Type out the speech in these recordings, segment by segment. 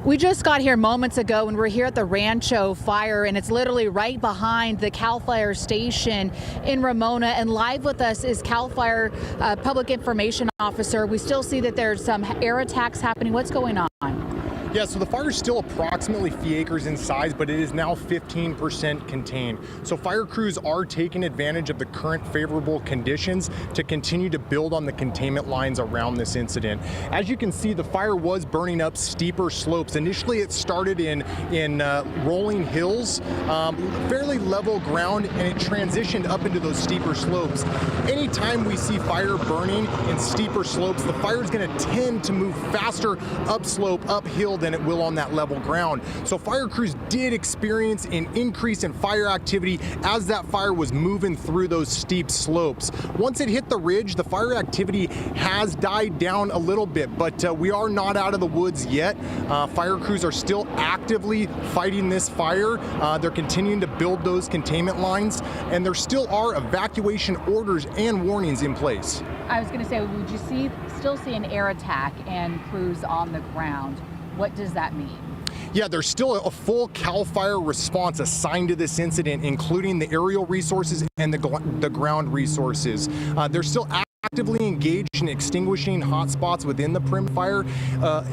We just got here moments ago and we're here at the Rancho fire, and it's literally right behind the CAL FIRE station in Ramona. And live with us is CAL FIRE Public Information Officer. We still see that there's some air attacks happening. What's going on? Yeah, so the fire is still approximately 3 acres in size, but it is now 15% contained. So fire crews are taking advantage of the current favorable conditions to continue to build on the containment lines around this incident. As you can see, the fire was burning up steeper slopes. Initially, it started in rolling hills, fairly level ground, and it transitioned up into those steeper slopes. Anytime we see fire burning in steeper slopes, the fire is going to tend to move faster upslope, uphill than it will on that level ground. So fire crews did experience an increase in fire activity as that fire was moving through those steep slopes. Once it hit the ridge, the fire activity has died down a little bit, but we are not out of the woods yet. Fire crews are still actively fighting this fire. They're continuing to build those containment lines, and there still are evacuation orders and warnings in place. I was going to say, would you still see an air attack and crews on the ground? What does that mean? Yeah, there's still a full CAL FIRE response assigned to this incident, including the aerial resources and the ground resources. They're still actively engaged in extinguishing hotspots within the perimeter fire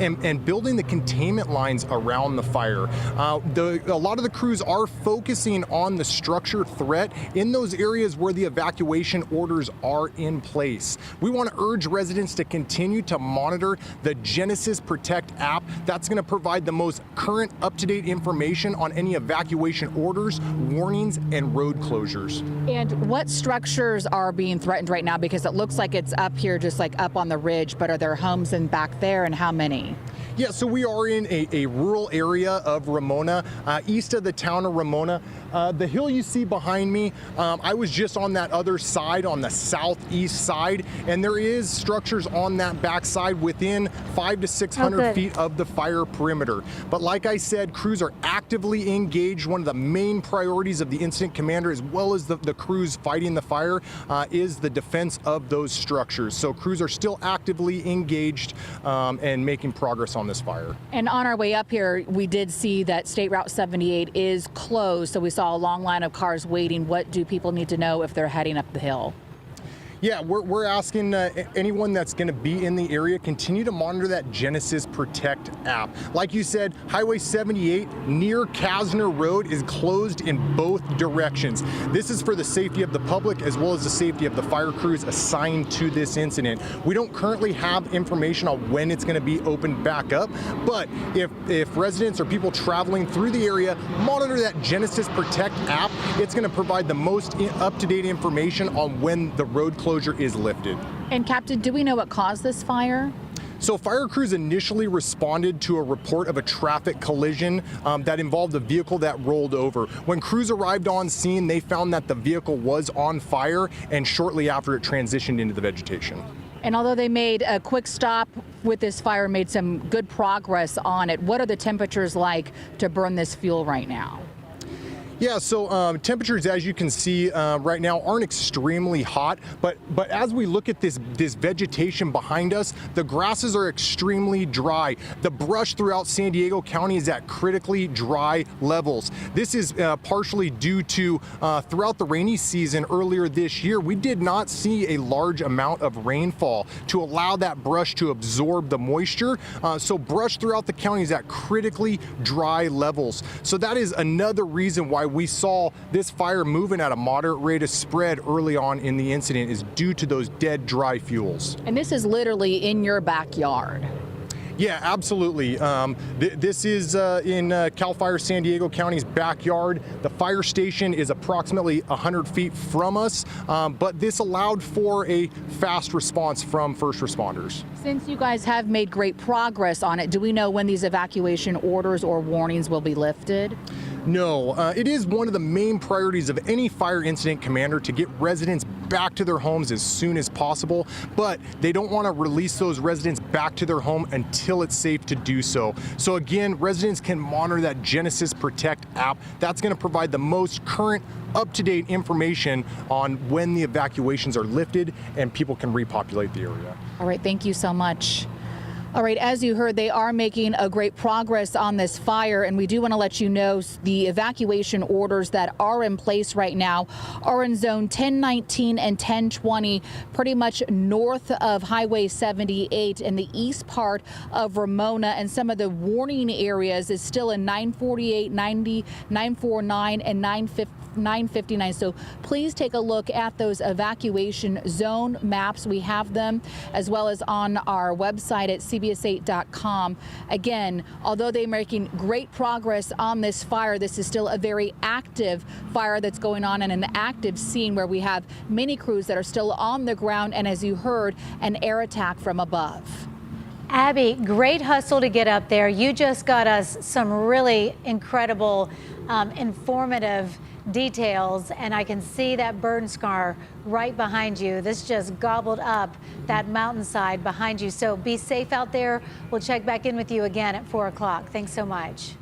and building the containment lines around the fire. A lot of the crews are focusing on the structure threat in those areas where the evacuation orders are in place. We want to urge residents to continue to monitor the Genesis Protect app. That's going to provide the most current, up-to-date information on any evacuation orders, warnings, and road closures. And what structures are being threatened right now? Because it looks like it's up here, just like up on the ridge, but are there homes in back there, and how many? Yeah, so we are in a rural area of Ramona, east of the town of Ramona. The hill you see behind me, I was just on that other side, on the southeast side, and there is structures on that backside within 500 to 600 feet of the fire perimeter. But like I said, crews are actively engaged. One of the main priorities of the incident commander, as well as the crews fighting the fire, is the defense of those structures. So crews are still actively engaged and making progress on this fire. And on our way up here, we did see that State Route 78 is closed, so we saw a long line of cars waiting. What do people need to know if they're heading up the hill? Yeah, we're asking anyone that's going to be in the area, continue to monitor that Genesis Protect app. Like you said, Highway 78 near Casner Road is closed in both directions. This is for the safety of the public as well as the safety of the fire crews assigned to this incident. We don't currently have information on when it's going to be opened back up, but if residents or people traveling through the area monitor that Genesis Protect app, it's going to provide the most up-to-date information on when the road closure is lifted. And Captain, do we know what caused this fire? So fire crews initially responded to a report of a traffic collision that involved a vehicle that rolled over. When crews arrived on scene, they found that the vehicle was on fire, and shortly after it transitioned into the vegetation. And although they made a quick stop with this fire, made some good progress on it, what are the temperatures like to burn this fuel right now? Yeah, so temperatures, as you can see right now, aren't extremely hot, but as we look at this vegetation behind us, the grasses are extremely dry. The brush throughout San Diego County is at critically dry levels. This is partially due to throughout the rainy season earlier this year, we did not see a large amount of rainfall to allow that brush to absorb the moisture. So brush throughout the county is at critically dry levels. So that is another reason why we saw this fire moving at a moderate rate of spread early on in the incident, is due to those dead dry fuels. And this is literally in your backyard. Yeah, absolutely. This is in CAL FIRE San Diego County's backyard. The fire station is approximately 100 feet from us, but this allowed for a fast response from first responders. Since you guys have made great progress on it, do we know when these evacuation orders or warnings will be lifted? No, it is one of the main priorities of any fire incident commander to get residents back to their homes as soon as possible, but they don't want to release those residents back to their home until it's safe to do so. So again, residents can monitor that Genesis Protect app. That's going to provide the most current, up-to-date information on when the evacuations are lifted and people can repopulate the area. All right, thank you so much. All right, as you heard, they are making a great progress on this fire, and we do want to let you know the evacuation orders that are in place right now are in zone 1019 and 1020, pretty much north of Highway 78 in the east part of Ramona, and some of the warning areas is still in 948, 90, 949, and 959. So please take a look at those evacuation zone maps. We have them as well as on our website at CBS8.com. Again, although they're making great progress on this fire, this is still a very active fire that's going on in an active scene where we have many crews that are still on the ground, and as you heard, an air attack from above. Abby, great hustle to get up there. You just got us some really incredible, informative details, and I can see that burn scar right behind you. This just gobbled up that mountainside behind you. So be safe out there. We'll check back in with you again at 4 o'clock. Thanks so much.